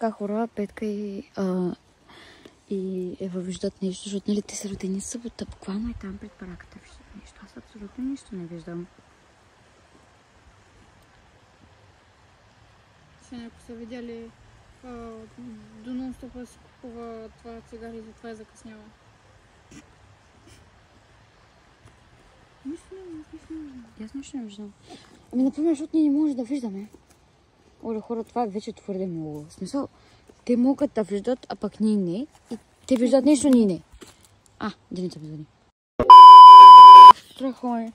така хора, Петка и Ева виждат нещо, защото нали те са родени събота, буквално и там пред параката виждат нещо. Аз абсолютно нищо не виждам. Ако са видяли до нон-стопа си купува това цигари, затова е закъснява. Нищо не виждам. Аз нищо не виждам. Ами, например, защото ние не можем да виждаме. Оле, хора, това е вече твърде много. В смисъл, те могат да виждат, а пък ние не. И те виждат нещо, ние не. Деница ми звъни. Страхове.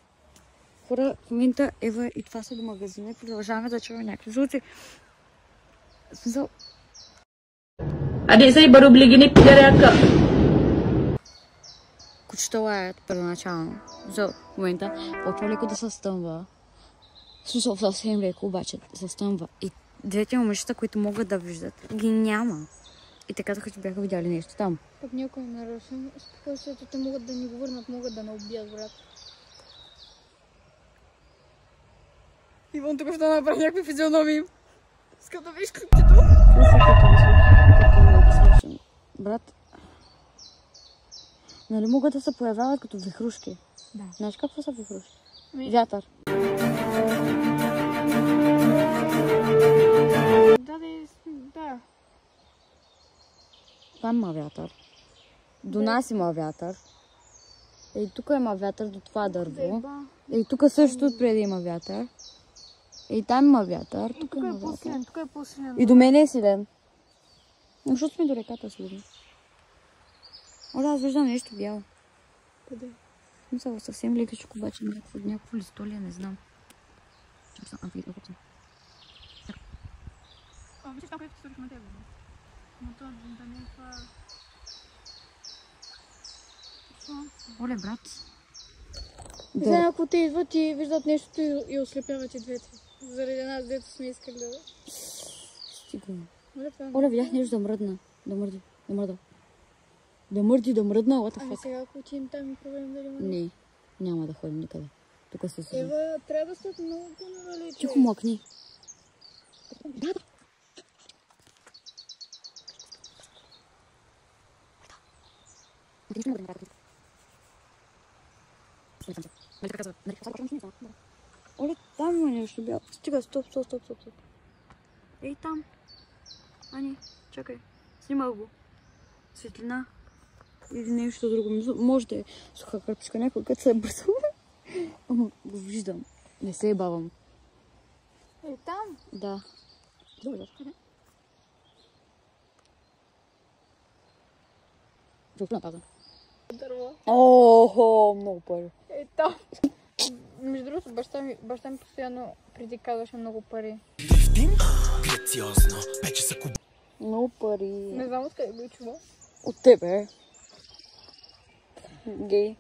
Хора, в момента Ева и това са до магазина и продължаваме да чуваме някакви звуци. В смисъл... Adik saya baru beli gini dari akak. Кучето лаят първоначално. В момента почва леко да се стъмва. В смисъл съвсем леко, обаче се стъмва. И двете момичета, които могат да виждат, ги няма. И те казаха, че бяха видяли нещо там. Пък някой нарушен спокойствието, те могат да ни го върнат, могат да не убият, брат. Иван тук ще направи някакви физиономии. Иска да виж къптето. Брат, нали могат да се появяват като вихрушки? Да. Знаеш какво са вихрушки? Вятър. Да. Там има вятър. До нас има вятър. И тук има вятър до това дърво. И тук също отпреди има вятър. И там има вятър. Тук има вятър. Тук е по-силен. И до мен е силен. Защото сме до реката силен. Оля, аз виждам нещо бяло. Къде? Мисля, съвсем лекичко, обаче някакво листолие, не знам. Виждаш там, където ти сторих на тебе. Но това да не е това... Оле, брат. Сега ако те идват и виждат нещото и ослепяват и двете. Заради нас, дето сме искали да... Стига. Оле, видях нещо да мръдна. Да мърди. Да мръдна, what the fuck. Ами сега ако отидем там и проверим дали има... Не, няма да ходим никъде. Тук се седи. Ева, трябва да стоят много по-навали. Тихо, млъкни. Да. Оле, там има нещо бяло. Стига, стоп. Ей, там. Ани, чакай. Снимай го. Светлина. Или нещо друго. Може да е суха кърпичка някой, като се е бързал. Ама го виждам. Не се ебавам. Е, там? Да. Добре. Друг на паза. Дърво. Охо, много пари. Е, там. Между другото, баща ми постоянно преди казваше много пари. Много пари. Не знам откъде го чува. От тебе. Гей.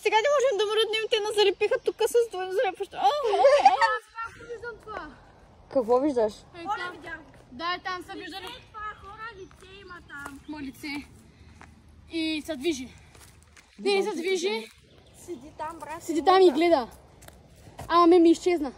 Сега не можем да мръднем, те нас залепиха тук с двойно залепващо. Виждам това. Какво виждаш? Хора видях. Да, там са виждали. Това хора лице има там. Мо лице. И се движи. Не, се движи. Седи там, брат. Седи там и гледа. Ама ме ми изчезна.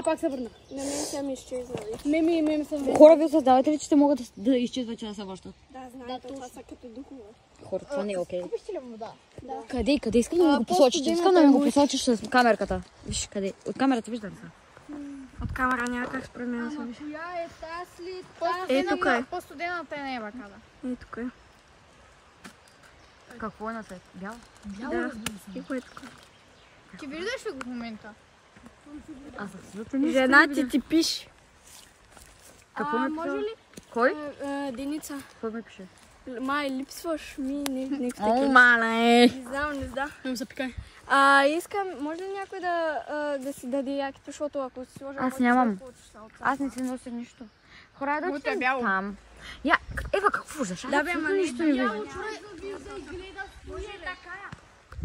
Пак се върна. На мен тя ми изчезна. Ме се върна. Хора, вие създавате ли, че те могат да изчезват, че да се връщат? Да, знаете, това са като духове. Хора, това не е окей. Купиш ли вода? Да. Къде? Искам да ми го посочиш. Искам да ми го посочиш с камерката. Виж къде. От камерата вижда ли са? От камера някак според мен да се вижда. Коя е тази ли? Е, тук е. По-студената е неба, каза. Е, тук е. Какво е на след? Бяло? Да. И кое е тук? Ти виждаш ли го в момента? Аз абсолютно нищо. Жена ти пише. Какво ми може пише? ли? Кой? Деница. Какво ми пише? Май, липсваш ми, нещо О, такива. мале! Не знам. Не се пикай. Искам, може ли някой да си даде якито, защото ако си сложа... Аз нямам. Аз не си нося нищо. Хора, да отидем там. Ева, какво виждаш? Да, бе, ама не нищо не виждам.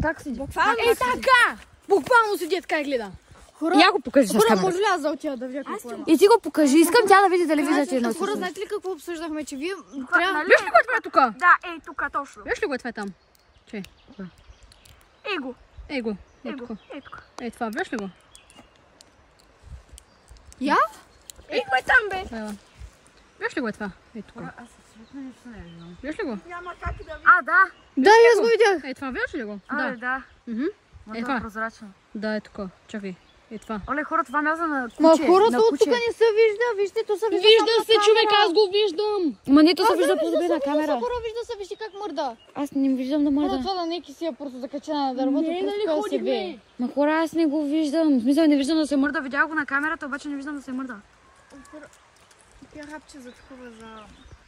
Так седи. Буквално Ей, така! Буквално седи така и гледа. Я го покажи с Хора, камера. може ли аз да отида да видя какво е? И ти го покажи. Искам тя да види телевизията едно. Хора, знаете ли какво обсъждахме, че вие трябва... Виж ли го това тук? Да, ей, тук точно. Виж ли го това там? Че? Ей го. Ей го. Ей Ей тук. го. Ей тук. Ей това, виж ли го? Я? Ей, кой там бе? Ева. Виж ли го това? Ей тук. Аз абсолютно нищо не виждам. Виж ли го? Няма как да видя. А, да. Да, и аз го видях. Ей това, виж ли го? А, да. Мгм. Ма Е, това е това. прозрачно. Да, е тук. Чакай. Ей това. Оле, хора, това мяза на куче. Ма хората на от куче. тук не се вижда. Вижте, то се вижда. Вижда само се, на човек, камера. аз го виждам. Ма нито се вижда Да, по-добре на камера. Хора, вижда се, вижте как мърда. Аз не виждам да Хора, мърда. това да неки си е просто закачена на дървото, Не, нали просто да се бие. ходихме? Ма хора, аз не го виждам. В смисъл, не виждам да се мърда. Видях го на камерата, обаче не виждам да се мърда. Тя хапче за такова за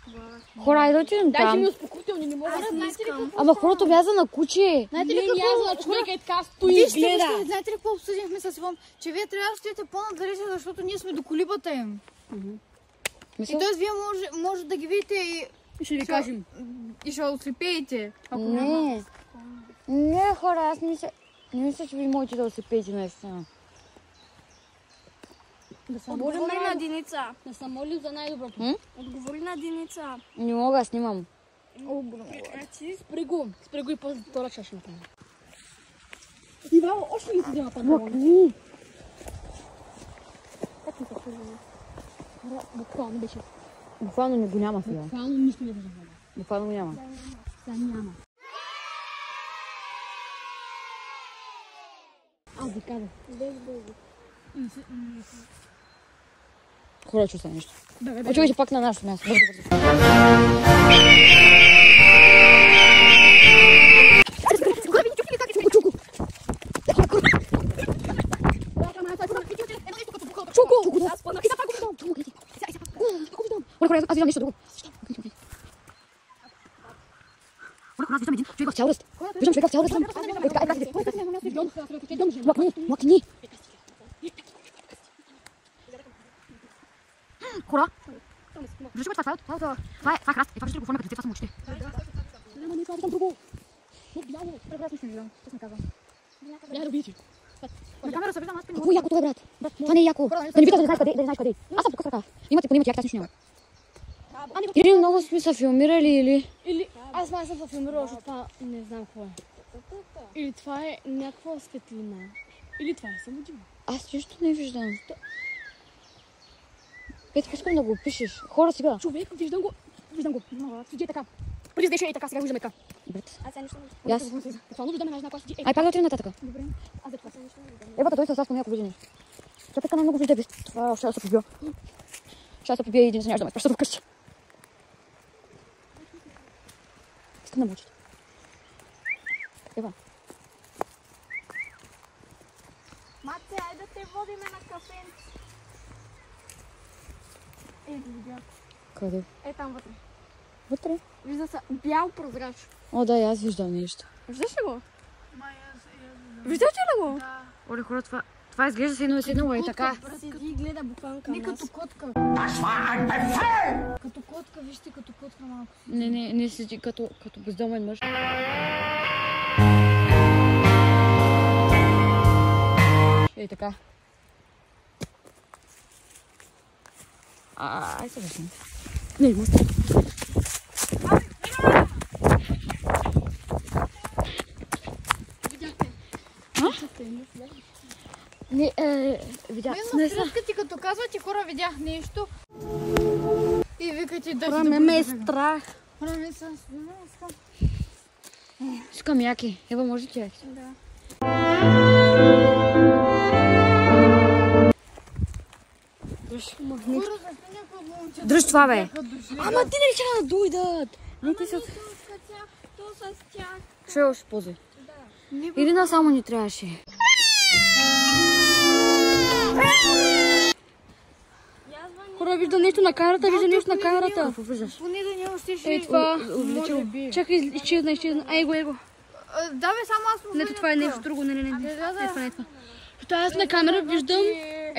глава. Хора, айде да отидем Даже ми там. успокоителни не мога. Хора, знаете ли какво? Ама хората мяза на куче. Знаете ли Не, какво? няма човек е така стои и Вижте, гледа. вижте, знаете ли какво обсъдихме с Иван? Че вие трябва да стоите по-надалече, защото ние сме до колибата им. И Мисъл? т.е. вие може да ги видите и Ще ви кажем. ще ослепеете. Не. Не, хора, аз не мисля, че ви можете да се пеете наистина. Да се Отговори на Деница. Да се молим за най-доброто. Отговори на Деница. Не мога да снимам. Прекрати. Спри го и после втора чаша на памет. Ивало, още ли си взема панталон? Как ми се чува? Буквално беше. Буквално не го няма сега. Буквално нищо не взема. Буквално го няма. Сега няма. Аз ви казах. Хора, чувства нещо. Почувайте пак на нашето място. Бързо, бързо. Хора, аз виждам нещо друго. Хора, аз виждам един човек в цял ръст. Виждам човека в цял ръст. Млъкни. Хора, виждаш ли това? Това е храст. Това виждаш ли го форма като деца, това са му очите. Няма не това, виждам друго. Не, бяло. Прекрасно ще виждам. Що съм казал? Я да видите. На камера се виждам, аз Какво е яко това, брат? Това не е яко. Да не питаш да не знаеш къде. Аз съм тук с ръка. Имате поне аз нищо няма. Или много сме се филмирали, Или аз май съм се филмирала, защото това не знам какво е. Или това е някаква светлина. Или това е само диво. Аз нищо не виждам. Петко, искам да го опишеш. Хора сега. Човек, виждам го. Седи така. Преди да е така, сега виждаме така. Брат. Аз нищо не виждам. И аз. Буквално виждаме една жена, седи. Ай, пак да отидем нататък. Добре. Аз да това съм нищо не виждам. Евата, той с поне ако види нещо. Това така много вижда без това. Ще да се побия. Ще да се побия и един се няма да ме праща вкъщи. Искам да мълчи. Ева. Мате, айде да те водиме на кафенце. Ей, го видя. Къде? Е, там вътре. Вътре? Вижда се бял прозрачно. О, да, и аз виждам нещо. Виждаш ли го? Виждате ли го? Оле, хора, това изглежда се едно и седнало и така. Седи и гледа буквално към Не нас. като котка. Като котка, вижте, като котка малко. Не седи като бездомен мъж. Ей, така. Ай, сега съм. Не, мъст. Не, видях. Мен ти като казвате хора, видях нещо. И викате да Хора, ме е страх. Хора, ми съм искам. Искам яки. Ева, може ли ти яки? Да. Хора, защо някой момче Дръж това, бе. бяха дошли? Ама ти не решава да дойдат. Не, ти са... То с тях. Ще още ползи. Ирина само ни трябваше. Хора, вижда нещо на карата, вижда нещо на карата. Какво виждаш? Поне да няма ще Ей, това. може би. Чакай, изчезна. Его. Да бе, само аз му Не, това е нещо друго. Не. Да. Не това. Защото аз на камера виждам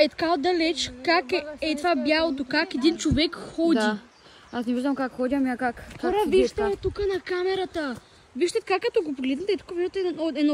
така отдалеч как е това бялото, как един човек ходи. Да. Аз не виждам как ходя, ами как Хора, седи вижте това. тук на камерата. Вижте как като го погледнете, тук виждате едно